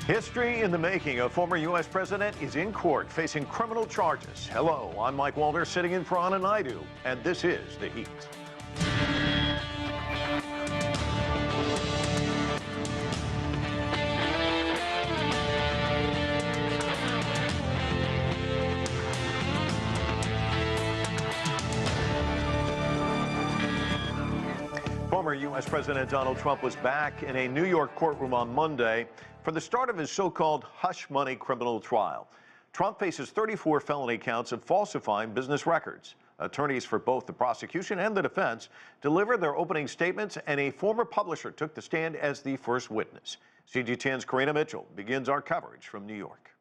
History in the making. A former U.S. president is in court facing criminal charges. Hello, I'm Mike Walter, sitting in for Anna Naidu, and this is The Heat. Former U.S. President Donald Trump was back in a New York courtroom on Monday for the start of his so-called hush money criminal trial. Trump faces 34 felony counts of falsifying business records. Attorneys for both the prosecution and the defense delivered their opening statements, and a former publisher took the stand as the first witness. CGTN's Rina Shah begins our coverage from New York.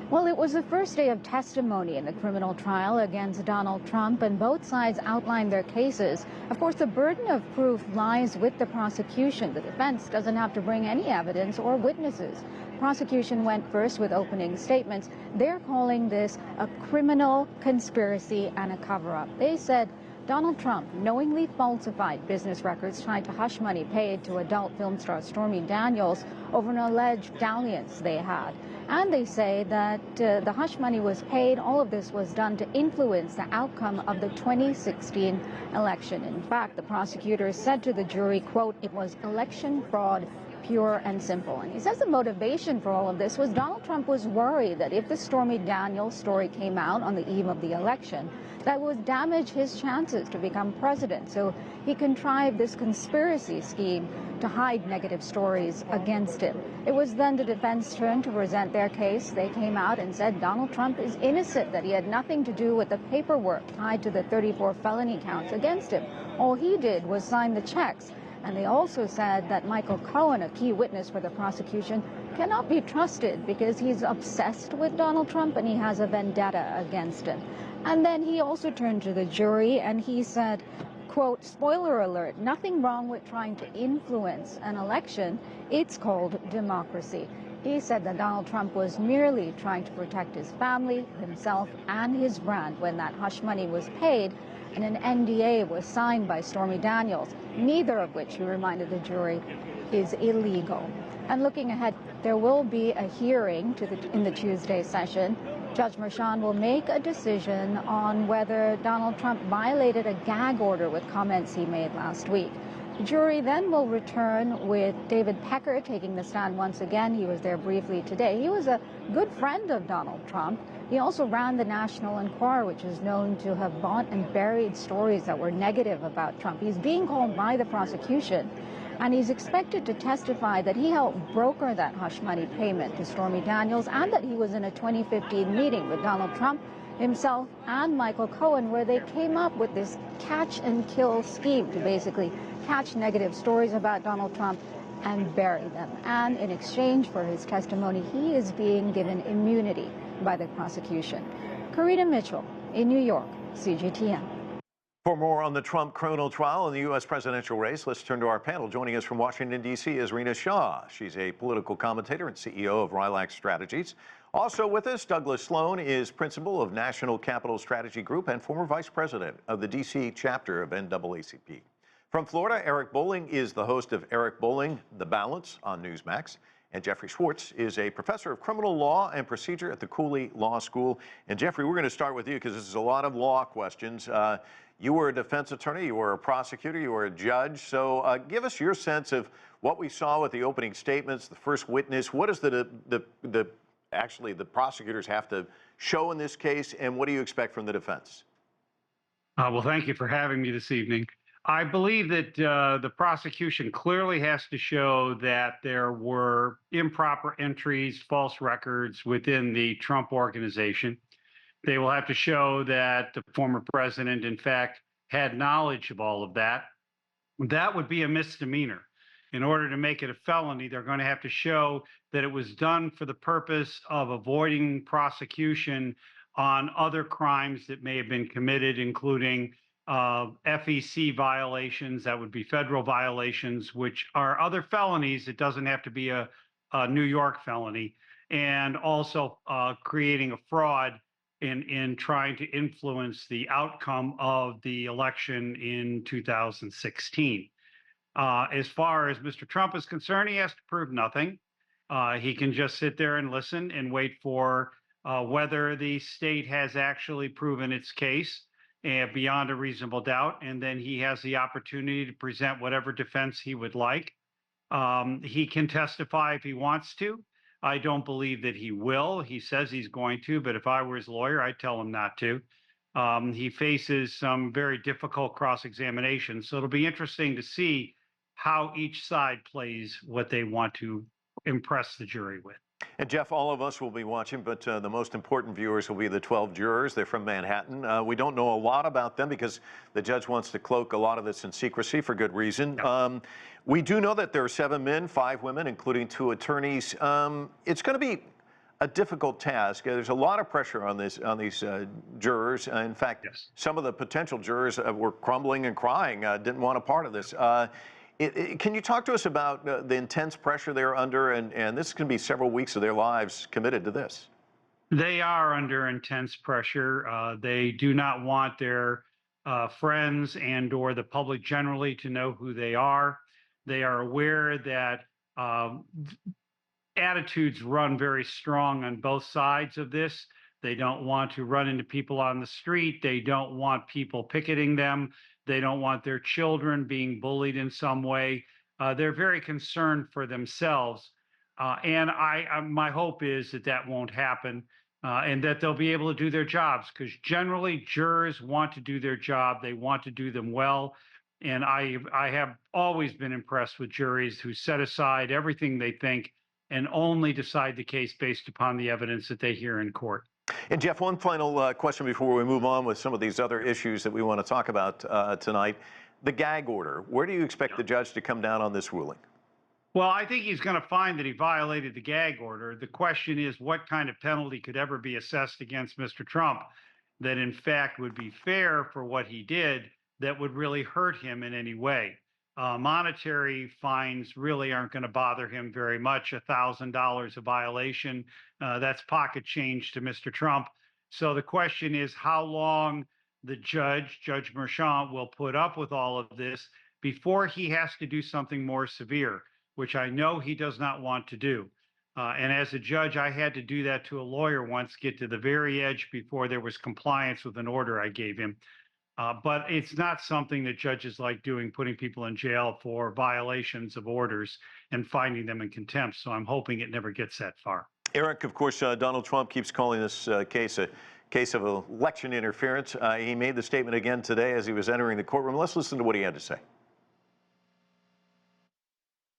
Well, it was the first day of testimony in the criminal trial against Donald Trump, and both sides outlined their cases. Of course, the burden of proof lies with the prosecution. The defense doesn't have to bring any evidence or witnesses. The prosecution went first with opening statements. They're calling this a criminal conspiracy and a cover-up. They said Donald Trump knowingly falsified business records trying to hush money paid to adult film star Stormy Daniels over an alleged dalliance they had. And they say that the hush money was paid. All of this was done to influence the outcome of the 2016 election. In fact, the prosecutor said to the jury, quote, "It was election fraud, pure and simple." And he says the motivation for all of this was Donald Trump was worried that if the Stormy Daniels story came out on the eve of the election, that would damage his chances to become president. So he contrived this conspiracy scheme to hide negative stories against him. It was then the defense turn to present their case. They came out and said Donald Trump is innocent, that he had nothing to do with the paperwork tied to the 34 felony counts against him. All he did was sign the checks. And they also said that Michael Cohen, a key witness for the prosecution, cannot be trusted because he's obsessed with Donald Trump and he has a vendetta against him. And then he also turned to the jury and he said, quote, "Spoiler alert, nothing wrong with trying to influence an election. It's called democracy." He said that Donald Trump was merely trying to protect his family, himself, and his brand when that hush money was paid and an NDA was signed by Stormy Daniels, neither of which, he reminded the jury, is illegal. And looking ahead, there will be a hearing in the Tuesday session. Judge Merchan will make a decision on whether Donald Trump violated a gag order with comments he made last week. The jury then will return with David Pecker taking the stand once again. He was there briefly today. He was a good friend of Donald Trump. He also ran the National Enquirer, which is known to have bought and buried stories that were negative about Trump. He's being called by the prosecution, and he's expected to testify that he helped broker that hush money payment to Stormy Daniels and that he was in a 2015 meeting with Donald Trump himself and Michael Cohen where they came up with this catch and kill scheme to basically catch negative stories about Donald Trump and bury them. And in exchange for his testimony, he is being given immunity by the prosecution. Rina Shah in New York, CGTN. For more on the Trump criminal trial and the U.S. presidential race, let's turn to our panel. Joining us from Washington, D.C. is Rina Shah. She's a political commentator and CEO of Rilax Strategies. Also with us, Douglas Sloan is principal of National Capital Strategy Group and former vice president of the D.C. chapter of NAACP. From Florida, Eric Bolling is the host of Eric Bolling, The Balance on Newsmax. And Jeffrey Swartz is a professor of criminal law and procedure at the Cooley Law School. And Jeffrey, we're going to start with you because this is a lot of law questions. You were a defense attorney, you were a prosecutor, you were a judge. So give us your sense of what we saw with the opening statements, the first witness. What does actually the prosecutors have to show in this case, and what do you expect from the defense? Well, thank you for having me this evening. I believe that the prosecution clearly has to show that there were improper entries, false records within the Trump organization. They will have to show that the former president, in fact, had knowledge of all of that. That would be a misdemeanor. In order to make it a felony, they're going to have to show that it was done for the purpose of avoiding prosecution on other crimes that may have been committed, including FEC violations, that would be federal violations, which are other felonies. It doesn't have to be a New York felony. And also creating a fraud in trying to influence the outcome of the election in 2016. As far as Mr. Trump is concerned, he has to prove nothing. He can just sit there and listen and wait for whether the state has actually proven its case beyond a reasonable doubt, and then he has the opportunity to present whatever defense he would like. He can testify if he wants to. I don't believe that he will. He says he's going to, but if I were his lawyer, I'd tell him not to. He faces some very difficult cross-examination, so it'll be interesting to see how each side plays what they want to impress the jury with. And Jeff, all of us will be watching, but the most important viewers will be the 12 jurors. They're from Manhattan. We don't know a lot about them because the judge wants to cloak a lot of this in secrecy for good reason. Yeah. We do know that there are 7 men, 5 women, including 2 attorneys. It's going to be a difficult task. There's a lot of pressure on these jurors. In fact, yes, some of the potential jurors were crumbling and crying, didn't want a part of this. Can you talk to us about the intense pressure they're under, and this is going to be several weeks of their lives committed to this? They are under intense pressure. They do not want their friends and or the public generally to know who they are. They are aware that attitudes run very strong on both sides of this. They don't want to run into people on the street. They don't want people picketing them. They don't want their children being bullied in some way. They're very concerned for themselves. And my hope is that that won't happen and that they'll be able to do their jobs, because generally jurors want to do their job. They want to do them well. And I have always been impressed with juries who set aside everything they think and only decide the case based upon the evidence that they hear in court. And Jeff, one final question before we move on with some of these other issues that we want to talk about tonight. The gag order, where do you expect the judge to come down on this ruling? Well, I think he's going to find that he violated the gag order. The question is, what kind of penalty could ever be assessed against Mr. Trump that in fact would be fair for what he did, that would really hurt him in any way? Monetary fines really aren't going to bother him very much. $1,000 a violation, that's pocket change to Mr. Trump. So the question is how long the Judge Merchan, will put up with all of this before he has to do something more severe, which I know he does not want to do. And as a judge, I had to do that to a lawyer once, get to the very edge before there was compliance with an order I gave him. But it's not something that judges like doing, putting people in jail for violations of orders and finding them in contempt. So I'm hoping it never gets that far. Eric, of course, Donald Trump keeps calling this case a case of election interference. He made the statement again today as he was entering the courtroom. Let's listen to what he had to say.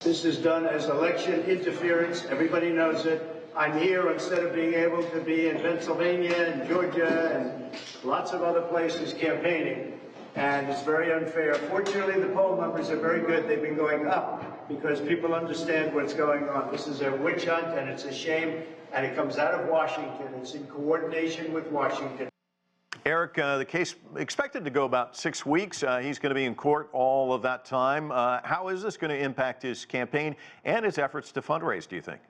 This is done as election interference. Everybody knows it. I'm here instead of being able to be in Pennsylvania and Georgia and lots of other places campaigning. And it's very unfair. Fortunately, the poll numbers are very good. They've been going up because people understand what's going on. This is a witch hunt, and it's a shame. And it comes out of Washington. It's in coordination with Washington. Eric, the case expected to go about 6 weeks. He's going to be in court all of that time. How is this going to impact his campaign and his efforts to fundraise, do you think?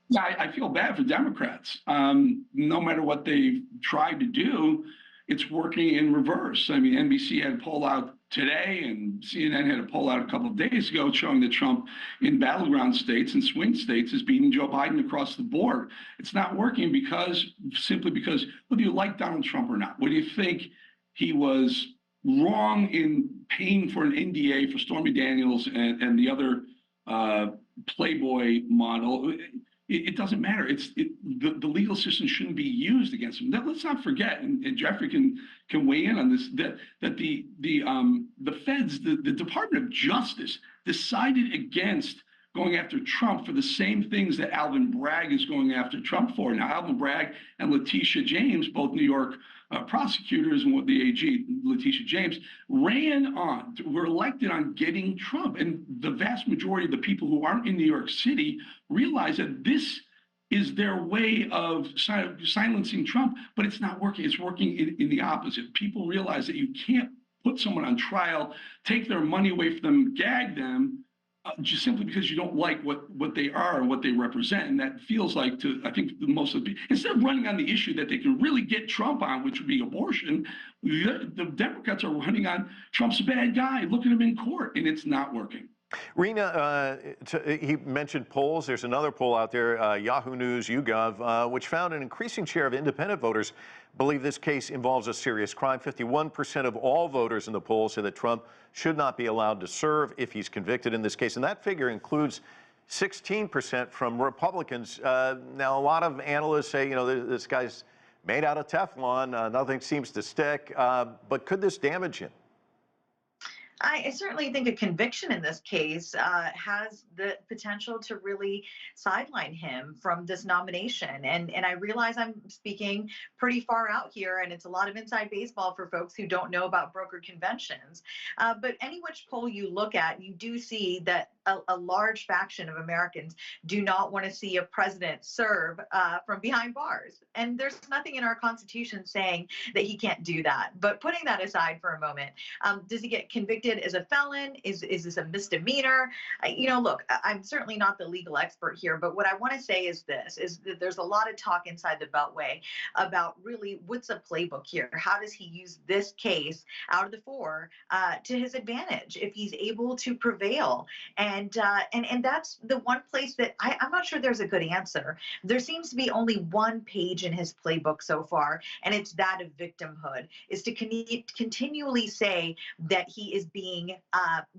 Yeah, I feel bad for Democrats. No matter what they've tried to do, it's working in reverse. I mean, NBC had a poll out today, and CNN had a poll out a couple of days ago showing that Trump in battleground states and swing states is beating Joe Biden across the board. It's not working simply because, whether you like Donald Trump or not, whether you think he was wrong in paying for an NDA for Stormy Daniels and the other Playboy model, it doesn't matter. The legal system shouldn't be used against him. Let's not forget, and Jeffrey can weigh in on this, that the feds, the Department of Justice, decided against going after Trump for the same things that Alvin Bragg is going after Trump for. Now, Alvin Bragg and Letitia James, both New York prosecutors, and what the AG, Letitia James, were elected on getting Trump. And the vast majority of the people who aren't in New York City realize that this is their way of silencing Trump, but it's not working. It's working in the opposite. People realize that you can't put someone on trial, take their money away from them, gag them, just simply because you don't like what they are and what they represent. And that feels like, I think most of the people, instead of running on the issue that they can really get Trump on, which would be abortion, the Democrats are running on Trump's a bad guy. Look at him in court, and it's not working. Rina, he mentioned polls. There's another poll out there, Yahoo News, YouGov, which found an increasing share of independent voters believe this case involves a serious crime. 51% of all voters in the poll say that Trump should not be allowed to serve if he's convicted in this case. And that figure includes 16% from Republicans. Now, a lot of analysts say, this guy's made out of Teflon. Nothing seems to stick. But could this damage him? I certainly think a conviction in this case has the potential to really sideline him from this nomination. And I realize I'm speaking pretty far out here, and it's a lot of inside baseball for folks who don't know about brokered conventions. But any which poll you look at, you do see that a large faction of Americans do not want to see a president serve from behind bars. And there's nothing in our Constitution saying that he can't do that. But putting that aside for a moment, does he get convicted as a felon? Is this a misdemeanor? Look, I'm certainly not the legal expert here, but what I want to say is this, is that there's a lot of talk inside the Beltway about really what's a playbook here? How does he use this case out of the four to his advantage if he's able to prevail? And that's the one place that I'm not sure there's a good answer. There seems to be only one page in his playbook so far, and it's that of victimhood, is to continually say that he is being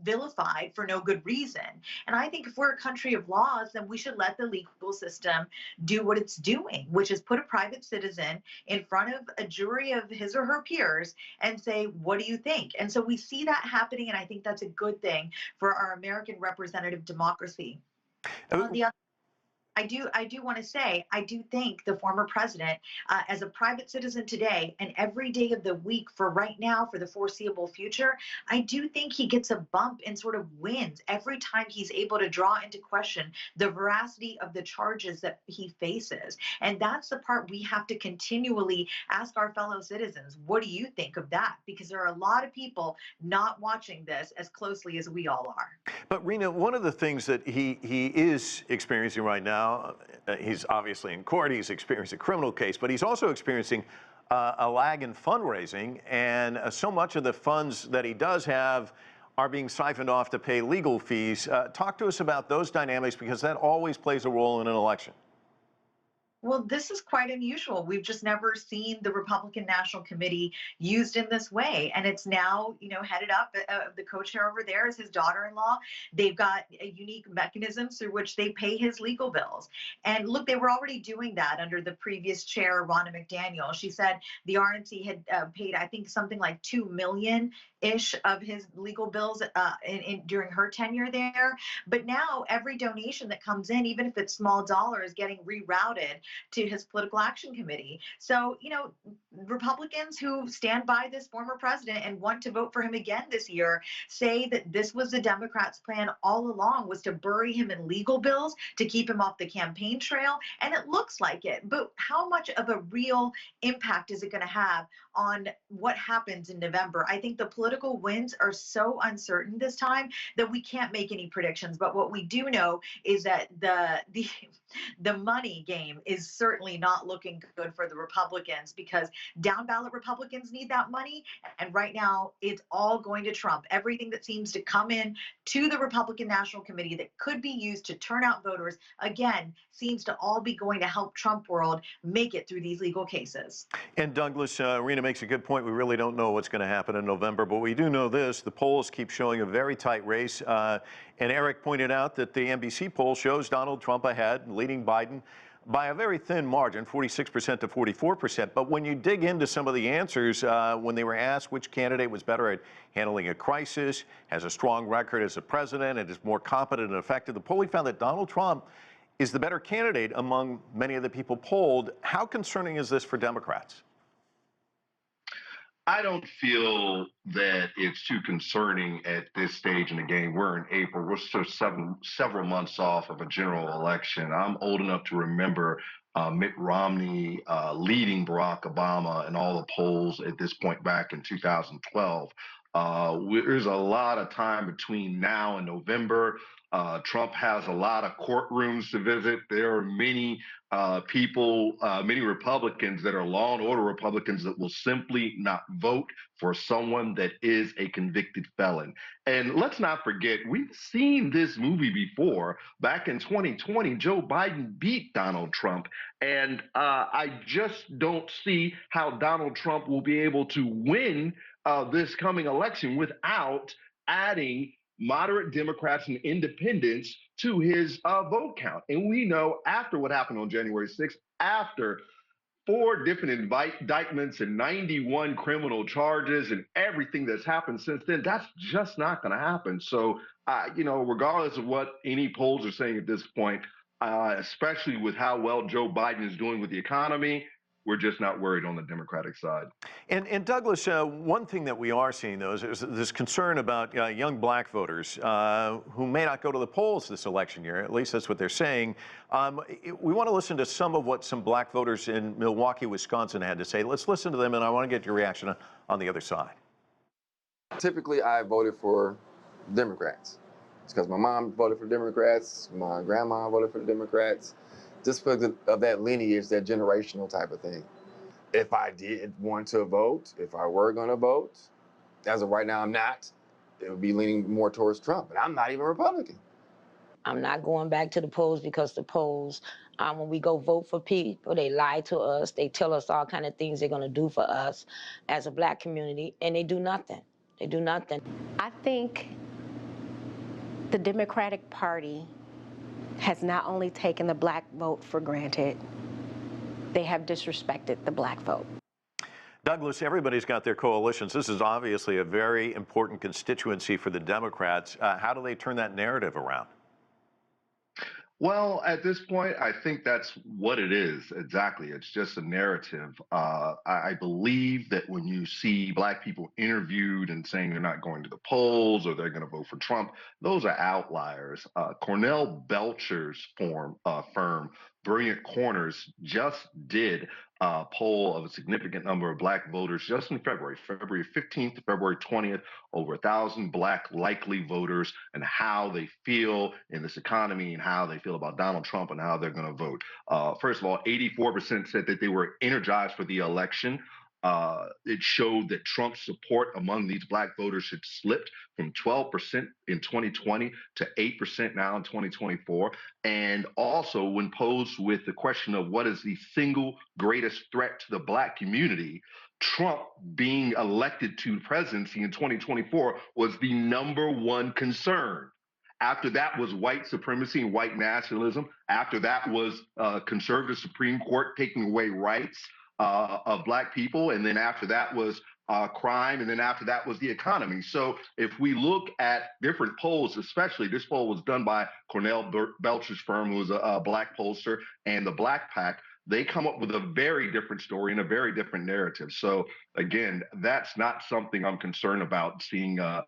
vilified for no good reason. And I think if we're a country of laws, then we should let the legal system do what it's doing, which is put a private citizen in front of a jury of his or her peers and say, what do you think? And so we see that happening, and I think that's a good thing for our American representative democracy. On the other, I do want to say, I do think the former president, as a private citizen today and every day of the week for right now, for the foreseeable future, I do think he gets a bump and sort of wins every time he's able to draw into question the veracity of the charges that he faces. And that's the part we have to continually ask our fellow citizens. What do you think of that? Because there are a lot of people not watching this as closely as we all are. But Rina, one of the things that he is experiencing right now, he's obviously in court, he's experiencing a criminal case, but he's also experiencing a lag in fundraising, and so much of the funds that he does have are being siphoned off to pay legal fees. Talk to us about those dynamics, because that always plays a role in an election. Well, this is quite unusual. We've just never seen the Republican National Committee used in this way. And it's now, headed up, the co-chair over there is his daughter-in-law. They've got a unique mechanism through which they pay his legal bills. And look, they were already doing that under the previous chair, Ronna McDaniel. She said the RNC had paid, I think, something like $2 million-ish of his legal bills during her tenure there. But now every donation that comes in, even if it's small dollar, is getting rerouted to his political action committee. So, Republicans who stand by this former president and want to vote for him again this year say that this was the Democrats' plan all along, was to bury him in legal bills, to keep him off the campaign trail. And it looks like it. But how much of a real impact is it going to have on what happens in November? I think the political winds are so uncertain this time that we can't make any predictions. But what we do know is that the money game is certainly not looking good for the Republicans, because down ballot Republicans need that money. And right now it's all going to Trump. Everything that seems to come in to the Republican National Committee that could be used to turn out voters, again, seems to all be going to help Trump world make it through these legal cases. And Douglas, Rina makes a good point. We really don't know what's going to happen in November, but we do know this. The polls keep showing a very tight race. And Eric pointed out that the NBC poll shows Donald Trump ahead, leading Biden by a very thin margin, 46% to 44%. But when you dig into some of the answers, when they were asked which candidate was better at handling a crisis, has a strong record as a president, and is more competent and effective, the polling found that Donald Trump is the better candidate among many of the people polled. How concerning is this for Democrats? I don't feel that it's too concerning at this stage in the game. We're in April. We're still several months off of a general election. I'm old enough to remember Mitt Romney leading Barack Obama in all the polls at this point back in 2012. There's a lot of time between now and November. Trump has a lot of courtrooms to visit. There are many many Republicans that are law and order Republicans that will simply not vote for someone that is a convicted felon. And let's not forget, we've seen this movie before. Back in 2020, Joe Biden beat Donald Trump. And I just don't see how Donald Trump will be able to win this coming election without adding moderate Democrats and independents to his vote count. And we know after what happened on January 6th, after 4 different indictments and 91 criminal charges and everything that's happened since then, that's just not going to happen. So, regardless of what any polls are saying at this point, especially with how well Joe Biden is doing with the economy, we're just not worried on the Democratic side. And Douglas, one thing that we are seeing, though, is this concern about young black voters who may not go to the polls this election year. At least that's what they're saying. We want to listen to some of what some black voters in Milwaukee, Wisconsin had to say. Let's listen to them, and I want to get your reaction on the other side. Typically, I voted for Democrats. It's because my mom voted for Democrats, my grandma voted for the Democrats. Just because of that lineage, that generational type of thing. If I did want to vote, if I were going to vote, as of right now, I'm not. It would be leaning more towards Trump, but I'm not even Republican. I'm not going back to the polls because the polls, when we go vote for people, they lie to us. They tell us all kind of things they're going to do for us as a black community, and they do nothing. They do nothing. I think the Democratic Party has not only taken the black vote for granted, they have disrespected the black vote. Douglas, everybody's got their coalitions. This is obviously a very important constituency for the Democrats. How do they turn that narrative around? Well, at this point, I think that's what it is. Exactly. It's just a narrative. I believe that when you see black people interviewed and saying they're not going to the polls or they're going to vote for Trump, those are outliers. Cornell Belcher's firm, Brilliant Corners, just did a poll of a significant number of black voters just in February 15th to February 20th, over 1,000 black likely voters and how they feel in this economy and how they feel about Donald Trump and how they're going to vote. First of all, 84% said that they were energized for the election. It showed that Trump's support among these black voters had slipped from 12% in 2020 to 8% now in 2024. And also, when posed with the question of what is the single greatest threat to the black community, Trump being elected to the presidency in 2024 was the #1 concern. After that was white supremacy and white nationalism. After that was conservative Supreme Court taking away rights of black people. And then after that was crime. And then after that was the economy. So if we look at different polls, especially this poll was done by Cornell Belcher's firm, who was a black pollster, and the Black PAC, they come up with a very different story and a very different narrative. So again, that's not something I'm concerned about, seeing a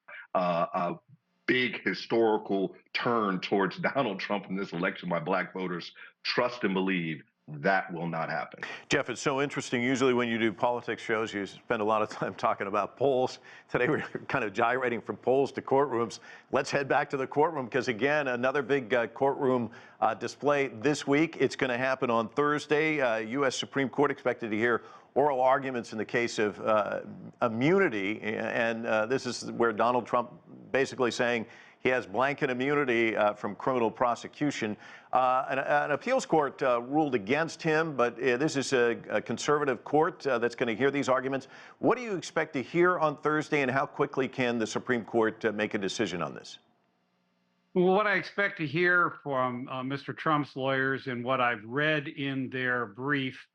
big historical turn towards Donald Trump in this election by black voters. Trust and believe that will not happen. Jeff, it's so interesting. Usually when you do politics shows, you spend a lot of time talking about polls. Today we're kind of gyrating from polls to courtrooms. Let's head back to the courtroom because, again, another big courtroom display this week. It's going to happen on Thursday. U.S. Supreme Court expected to hear oral arguments in the case of immunity. And this is where Donald Trump basically saying he has blanket immunity from criminal prosecution. An appeals court ruled against him, but this is a conservative court that's going to hear these arguments. What do you expect to hear on Thursday, and how quickly can the Supreme Court make a decision on this? Well, what I expect to hear from Mr. Trump's lawyers and what I've read in their brief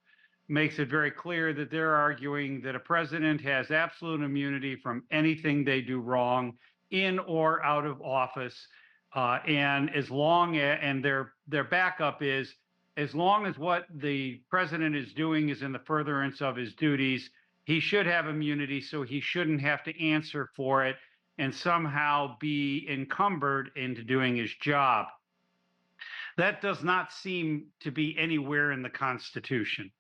makes it very clear that they're arguing that a president has absolute immunity from anything they do wrong in or out of office, and as long as, and their backup is, as long as what the president is doing is in the furtherance of his duties, he should have immunity, so he shouldn't have to answer for it and somehow be encumbered into doing his job. That does not seem to be anywhere in the Constitution.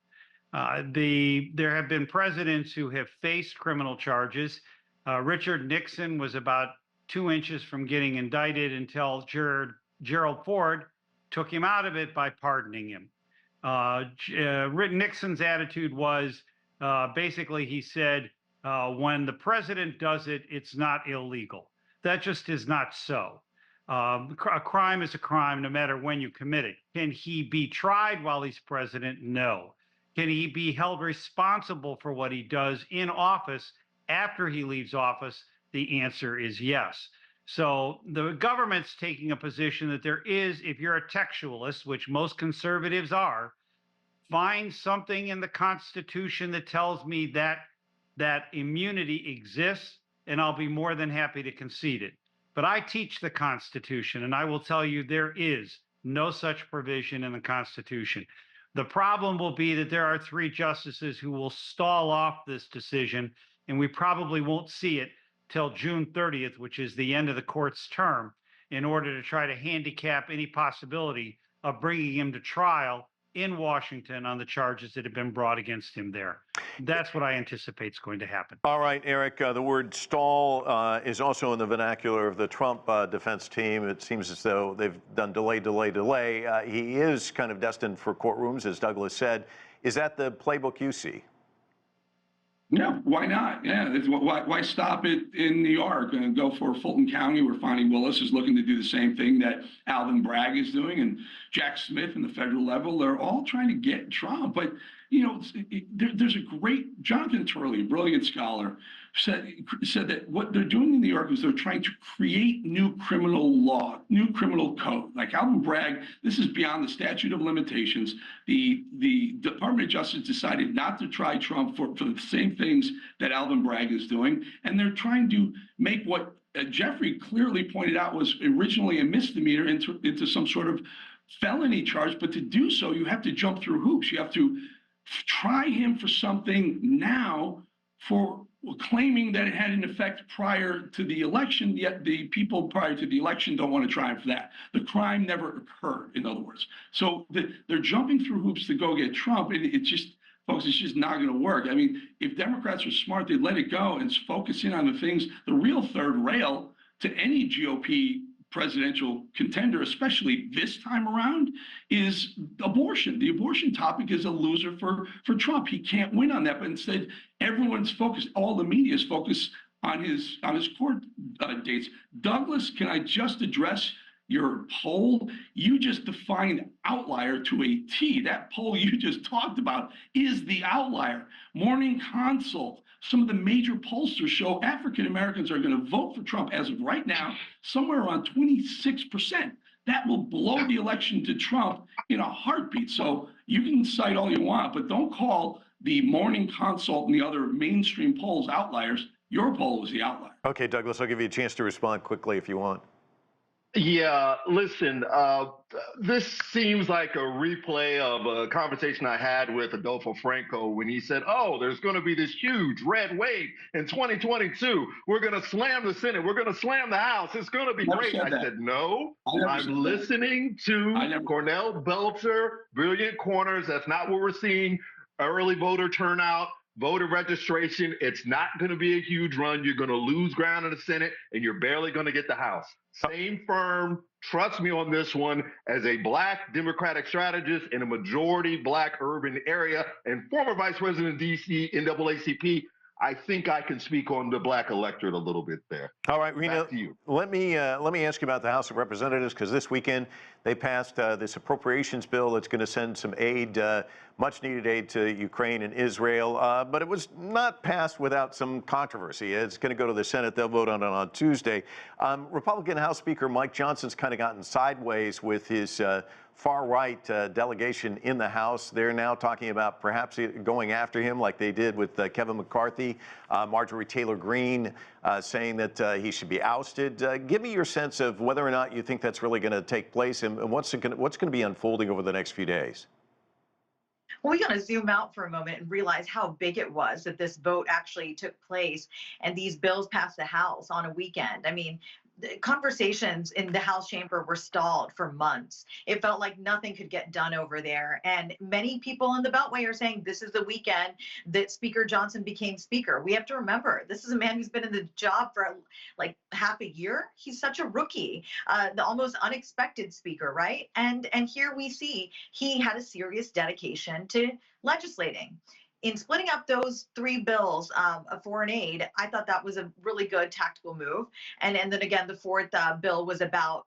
There have been presidents who have faced criminal charges Richard Nixon was about 2 inches from getting indicted until Gerald Ford took him out of it by pardoning him. Nixon's attitude was basically, he said, when the president does it, it's not illegal. That just is not so. A crime is a crime no matter when you commit it. Can he be tried while he's president? No. Can he be held responsible for what he does in office after he leaves office? The answer is yes. So the government's taking a position that there is, if you're a textualist, which most conservatives are, find something in the Constitution that tells me that that immunity exists, and I'll be more than happy to concede it. But I teach the Constitution, and I will tell you there is no such provision in the Constitution. The problem will be that there are 3 justices who will stall off this decision, and we probably won't see it till June 30th, which is the end of the court's term, in order to try to handicap any possibility of bringing him to trial in Washington on the charges that have been brought against him there. That's what I anticipate is going to happen. All right, Eric, the word stall is also in the vernacular of the Trump defense team. It seems as though they've done delay, delay, delay. He is kind of destined for courtrooms, as Douglas said. Is that the playbook you see? Yeah, why not? Yeah, why stop it in New York and go for Fulton County, where Fonnie Willis is looking to do the same thing that Alvin Bragg is doing, and Jack Smith in the federal level. They're all trying to get Trump. But, you know, there's a great, Jonathan Turley, a brilliant scholar, said that what they're doing in New York is they're trying to create new criminal law, new criminal code. Like Alvin Bragg, this is beyond the statute of limitations. The Department of Justice decided not to try Trump for the same things that Alvin Bragg is doing. And they're trying to make what Jeffrey clearly pointed out was originally a misdemeanor into some sort of felony charge. But to do so, you have to jump through hoops. You have to try him for something now for claiming that it had an effect prior to the election, yet the people prior to the election don't want to try him for that. The crime never occurred, in other words. So they're jumping through hoops to go get Trump. It's just, folks, it's just not going to work. I mean, if Democrats are smart, they'd let it go and focus in on the things, the real third rail to any GOP presidential contender, especially this time around, is abortion. The abortion topic is a loser for Trump. He can't win on that, but instead everyone's focused, all the media is focused on his court dates. Douglas, can I just address your poll? You just defined outlier to a T. That poll you just talked about is the outlier. Morning Consult, some of the major pollsters show African Americans are going to vote for Trump as of right now, somewhere around 26%. That will blow the election to Trump in a heartbeat. So you can cite all you want, but don't call the Morning Consult and the other mainstream polls outliers. Your poll was the outlier. Okay, Douglas, I'll give you a chance to respond quickly if you want. Yeah, listen, this seems like a replay of a conversation I had with Adolfo Franco when he said, oh, there's going to be this huge red wave in 2022. We're going to slam the Senate. We're going to slam the House. It's going to be great. I said, no, I'm listening to Cornell Belcher, brilliant corners. That's not what we're seeing. Early voter turnout. Voter registration, it's not going to be a huge run. You're going to lose ground in the Senate, and you're barely going to get the House. Same firm, trust me on this one, as a Black Democratic strategist in a majority Black urban area and former Vice President of D.C. NAACP, I think I can speak on the Black electorate a little bit there. All right, Rina, let me ask you about the House of Representatives, because this weekend they passed this appropriations bill that's going to send some aid, much-needed aid to Ukraine and Israel, but it was not passed without some controversy. It's going to go to the Senate. They'll vote on it on Tuesday. Republican House Speaker Mike Johnson's kind of gotten sideways with his far-right delegation in the House. They're now talking about perhaps going after him like they did with Kevin McCarthy, Marjorie Taylor Greene saying that he should be ousted. Give me your sense of whether or not you think that's really going to take place and what's going to be unfolding over the next few days. Well, we got to zoom out for a moment and realize how big it was that this vote actually took place and these bills passed the House on a weekend. I mean, the conversations in the House chamber were stalled for months. It felt like nothing could get done over there. And many people in the Beltway are saying this is the weekend that Speaker Johnson became Speaker. We have to remember, this is a man who's been in the job for like half a year. He's such a rookie, the almost unexpected Speaker, right? And here we see he had a serious dedication to legislating. In splitting up those 3 bills of foreign aid, I thought that was a really good tactical move. And then again, the 4th bill was about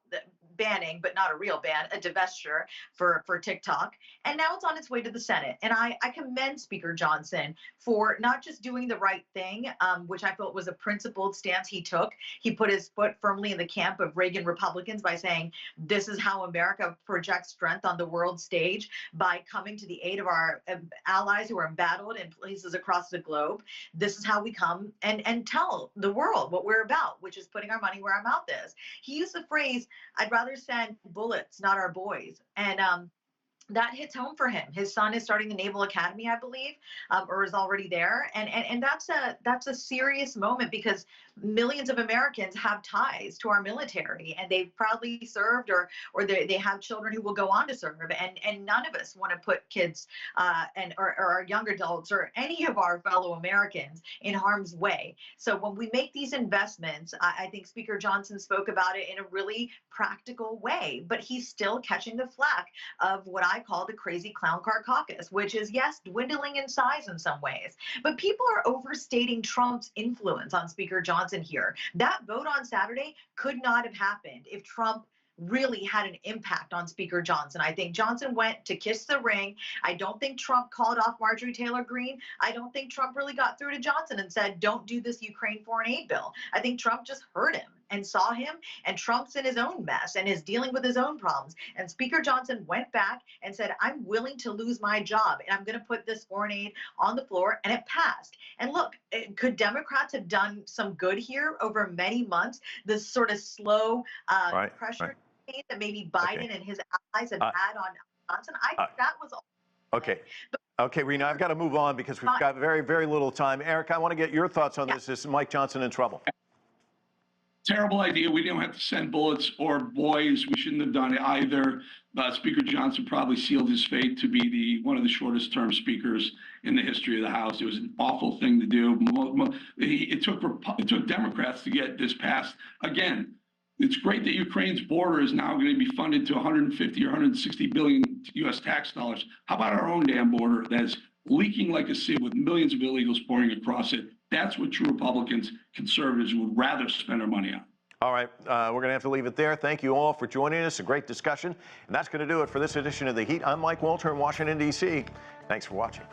banning, but not a real ban, a divestiture for TikTok. And now it's on its way to the Senate. And I commend Speaker Johnson for not just doing the right thing, which I felt was a principled stance he took. He put his foot firmly in the camp of Reagan Republicans by saying, this is how America projects strength on the world stage, by coming to the aid of our allies who are embattled in places across the globe. This is how we come and tell the world what we're about, which is putting our money where our mouth is. He used the phrase, I'd rather send bullets, not our boys. And that hits home for him. His son is starting the Naval Academy, I believe, or is already there. And that's a serious moment, because millions of Americans have ties to our military, and they've proudly served, or they have children who will go on to serve. And none of us want to put kids or our young adults or any of our fellow Americans in harm's way. So when we make these investments, I think Speaker Johnson spoke about it in a really practical way, but he's still catching the flack of what I call the crazy clown car caucus, which is, yes, dwindling in size in some ways. But people are overstating Trump's influence on Speaker Johnson here. That vote on Saturday could not have happened if Trump really had an impact on Speaker Johnson. I think Johnson went to kiss the ring. I don't think Trump called off Marjorie Taylor Greene. I don't think Trump really got through to Johnson and said, don't do this Ukraine foreign aid bill. I think Trump just heard him and saw him, and Trump's in his own mess and is dealing with his own problems. And Speaker Johnson went back and said, I'm willing to lose my job, and I'm going to put this foreign aid on the floor, and it passed. And look, could Democrats have done some good here over many months? This sort of slow pressure that maybe Biden and his allies have had on Johnson. I think that was all. Okay. Okay, Rina, I've got to move on because we've got very, very little time. Eric, I want to get your thoughts on this. Is Mike Johnson in trouble? Terrible idea. We didn't have to send bullets or boys. We shouldn't have done it either. Speaker Johnson probably sealed his fate to be one of the shortest term speakers in the history of the House. It was an awful thing to do. It took Democrats to get this passed. Again, it's great that Ukraine's border is now going to be funded to 150 or 160 billion U.S. tax dollars. How about our own damn border that's leaking like a sieve with millions of illegals pouring across it? That's what true Republicans, conservatives would rather spend our money on. All right, we're going to have to leave it there. Thank you all for joining us. A great discussion. And that's going to do it for this edition of The Heat. I'm Mike Walter in Washington, D.C. Thanks for watching.